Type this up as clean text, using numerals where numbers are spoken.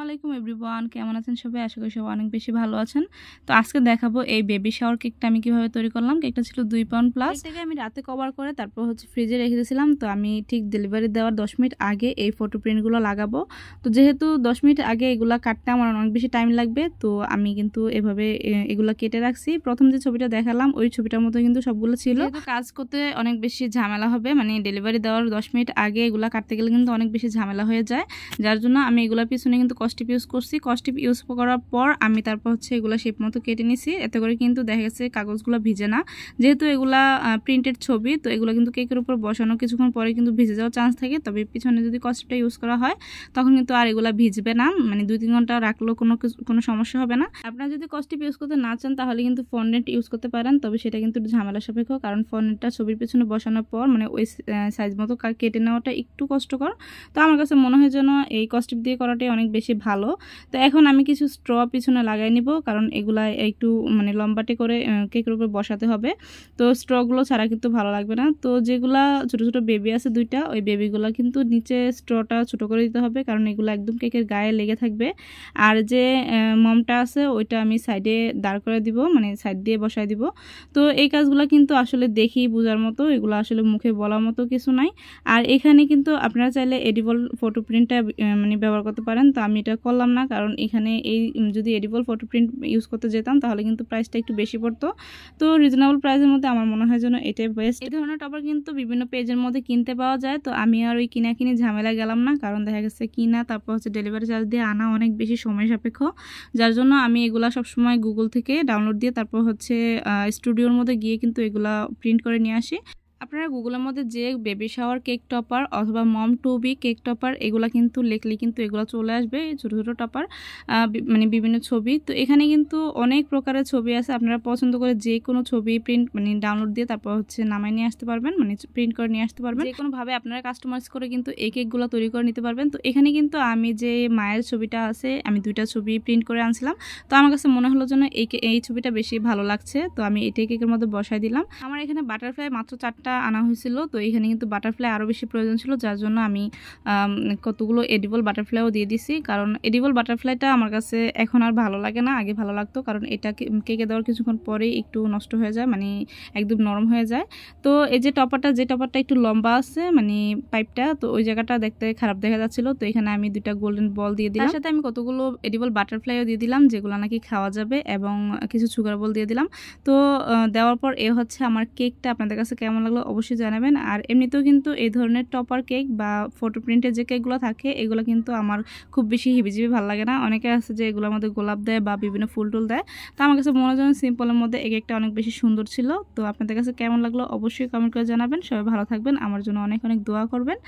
আলাইকুম এভরিওয়ান, কেমন আছেন সবাই? আশা করি সবাই অনেক বেশি ভালো আছেন। তো আজকে দেখাবো এই বেবি শাওয়ার কেকটা আমি কিভাবে তৈরি করলাম। কেকটা ছিল 2 পাউন্ড প্লাস। এটাকে আমি রাতে কভার করে তারপর ফ্রিজে রেখে দিয়েছিলাম। তো আমি ঠিক ডেলিভারি দেওয়ার 10 মিনিট আগে এই ফটো প্রিন্টগুলো লাগাবো। তো যেহেতু 10 মিনিট আগে এগুলা কাটতে আমার অনেক বেশি টাইম লাগবে, তো আমি কিন্তু এভাবে এগুলা কেটে রাখছি। প্রথম যে ছবিটা দেখালাম ওই ছবিটার মতো কিন্তু সবগুলো ছিল। যেহেতু কাজ করতে অনেক বেশি ঝামেলা হবে, মানে ডেলিভারি দেওয়ার 10 মিনিট আগে এগুলা কাটতে গেলে কিন্তু অনেক বেশি ঝামেলা হয়ে যায়, যার জন্য আমি এগুলোর পিছনে কিন্তু কস্টিপ ইউজ করছি। কস্টিপ ইউজ করার পর আমি তারপর এগুলো শেপ মতো কেটে নিছি। এতে করে কিন্তু দেখা গেছে কাগজগুলো ভিজে না। যেহেতু এগুলা প্রিন্টেড ছবি, তো এগুলো কিন্তু কেকের উপর বসানো কিছুক্ষণ পরে কিন্তু ভিজে যাওয়ার চান্স থাকে। তবে পিছনে যদি কস্টিপটা ইউজ করা হয় তখন কিন্তু আর এগুলা ভিজবে না, মানে 2-3 ঘন্টা রাখলেও কোনো সমস্যা হবে না। আপনারা যদি কস্টিপ ইউজ করতে না চান তাহলে কিন্তু ফন্ডেন্ট ইউজ করতে পারেন, তবে সেটা কিন্তু ঝামেলা সাপেক্ষ, কারণ ফন্ডেন্টটা ছবির পিছনে বসানোর পর মানে ওই সাইজ মতো কেটে নেওয়াটা একটু কষ্টকর। তো আমার কাছে মনে হয় যেন এই কস্টিপ দিয়ে করাটাই অনেক বেশি ভালো। তো এখন আমি কিছু স্ট্র পিছনে লাগাই নিব, কারণ এগুলা একটু মানে লম্বাটে করে কেকের উপর বসাতে হবে। তো স্ট্রগুলো ছাড়া কিন্তু ভালো লাগবে না। তো যেগুলা ছোট ছোট বেবি আছে দুইটা, ওই বেবিগুলো কিন্তু নিচে স্ট্রটা ছোট করে দিতে হবে, কারণ এগুলো একদম কেকের গায়ে লেগে থাকবে। আর যে মমটা আছে ওইটা আমি সাইডে দাঁড় করে দিব, মানে সাইড দিয়ে বসায় দিব। তো এই কাজগুলো কিন্তু আসলে দেখি বোঝার মতো, এগুলো আসলে মুখে বলার মতো কিছু নাই। আর এখানে কিন্তু আপনারা চাইলে এডিবল ফটো প্রিন্টটা মানে ব্যবহার করতে পারেন। তো আমি এটা করলাম না, কারণ এখানে এই যদি এডিবল ফটো প্রিন্ট ইউজ করতে যেতাম তাহলে কিন্তু প্রাইসটা একটু বেশি পড়তো। তো রিজনেবল প্রাইসের মধ্যে আমার মনে হয় যেন এটাই বেস্ট। এই ধরনের টপার কিন্তু বিভিন্ন পেজের মধ্যে কিনতে পাওয়া যায়। তো আমি আর ওই কিনি ঝামেলা গেলাম না, কারণ দেখা গেছে কিনা তারপর ডেলিভারি চার্জ দিয়ে আনা অনেক বেশি সময় সাপেক্ষ, যার জন্য আমি এগুলা সবসময় গুগল থেকে ডাউনলোড দিয়ে তারপর স্টুডিওর মধ্যে গিয়ে কিন্তু এগুলা প্রিন্ট করে নিয়ে আসি। আপনারা গুগলের মধ্যে যে বেবি শাওয়ার কেক টপার অথবা মম টু বি কেক টপার এগুলা কিন্তু লিখলে কিন্তু এগুলো চলে আসবে, ছোটো ছোটো টপার মানে বিভিন্ন ছবি। তো এখানে কিন্তু অনেক প্রকারের ছবি আছে, আপনারা পছন্দ করে যে কোনো ছবি প্রিন্ট মানে ডাউনলোড দিয়ে তারপর নামায় নিয়ে আসতে পারবেন, মানে প্রিন্ট করে নিয়ে আসতে পারবেন। যে কোনোভাবে আপনারা কাস্টমাইজ করে কিন্তু এই কেকগুলো তৈরি করে নিতে পারবেন। তো এখানে কিন্তু আমি যে মায়ের ছবিটা আছে আমি 2টা ছবি প্রিন্ট করে আনছিলাম। তো আমার কাছে মনে হলো যেন এই ছবিটা বেশি ভালো লাগছে, তো আমি এটাই কেকের মধ্যে বসাই দিলাম। আমার এখানে বাটারফ্লাই মাত্র 4টা আনা হয়েছিল, তো এখানে কিন্তু বাটারফ্লাই আরও বেশি প্রয়োজন ছিল, যার জন্য আমি কতগুলো এডিবল বাটারফ্লাইও দিয়ে দিছি। কারণ এডিবল বাটারফ্লাইটা আমার কাছে এখন আর ভালো লাগে না, আগে ভালো লাগতো, কারণ এটা কেকে দেওয়ার কিছুক্ষণ পরেই একটু নষ্ট হয়ে যায়, মানে একদম নরম হয়ে যায়। তো এই যে টপারটা একটু লম্বা আছে, মানে পাইপটা, তো ওই জায়গাটা দেখতে খারাপ দেখা যাচ্ছিল। তো এখানে আমি 2টা গোল্ডেন বল দিয়ে দিলাম, তার সাথে আমি কতগুলো এডিবল বাটারফ্লাইও দিয়ে দিলাম যেগুলো নাকি খাওয়া যাবে, এবং কিছু সুগার বল দিয়ে দিলাম। তো দেওয়ার পর আমার কেকটা আপনাদের কাছে কেমন লাগলো অবশ্যই জানাবেন। আর এমনিতেও কিন্তু এই ধরনের টপার কেক বা ফটো প্রিন্টের যে কেকগুলো থাকে এগুলো কিন্তু আমার খুব বেশি হিবিজিবি ভালো লাগে না। অনেকে আছে যে এগুলোর মধ্যে গোলাপ দেয় বা বিভিন্ন ফুল টুল দেয়, তো আমার কাছে মনে হয় সিম্পলের মধ্যে এই কেকটা অনেক বেশি সুন্দর ছিল। তো আপনাদের কাছে কেমন লাগলো অবশ্যই কমেন্ট করে জানাবেন। সবাই ভালো থাকবেন, আমার জন্য অনেক অনেক দোয়া করবেন।